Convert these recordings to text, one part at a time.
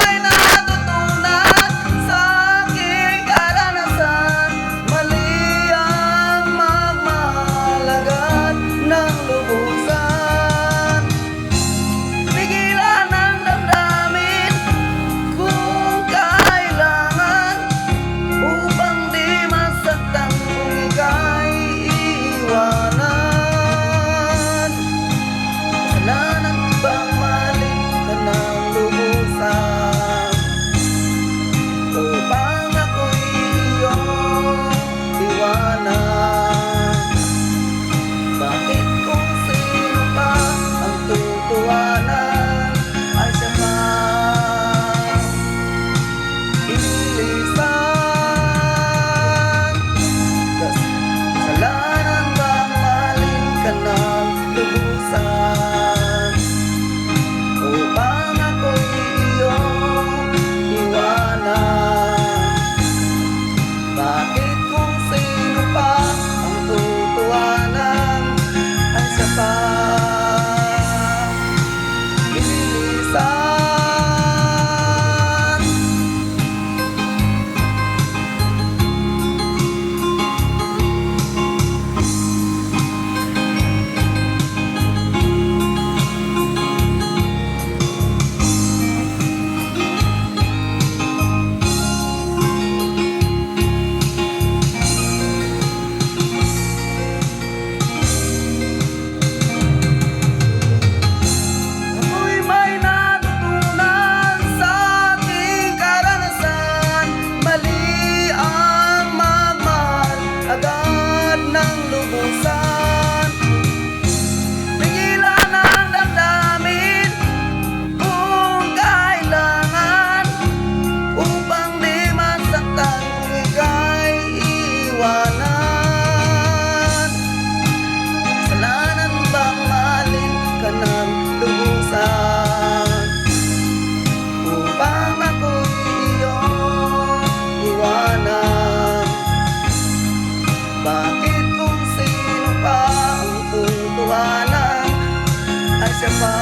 may natutunan sa aking karanasan, mali ang magmahal agad ng lubusan. Pigilan ang damdamin kung kailangan, upang di masaktan kung ika'y iiwanan. Kasalanan bang mahalin ka ng lubusan, upang ako'y iyong iwanan? Bakit kung sino pa ang tutuwanan ay siya pa ilisan? Kasalanan bang mahalin ka ng lubusan, upang ako'y iyong iwanan? Bakit kung sino pa ang tutuwanan ay siya pa ililisan? Ako'y may natutunan sa aking karanasan, mali ang magmahal agad ng lubusan. Pigilan ang damdamin kung kailangan, upang di masaktan kung ika'y iiwanan. Kasalanan bang mahalin ka ng lubusan, upang ako'y iyong iwanan? Bakit kung sino pa ang tutuwanan ay siya pa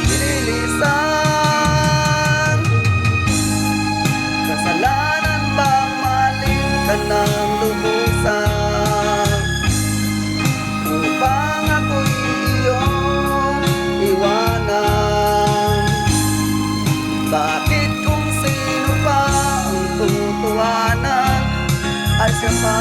ililisan? Kasalanan bang mahalin ka ng lubusan, upang ako'y iyong iwanan? Bakit kung sino pa ang tutuwanan ay siya pa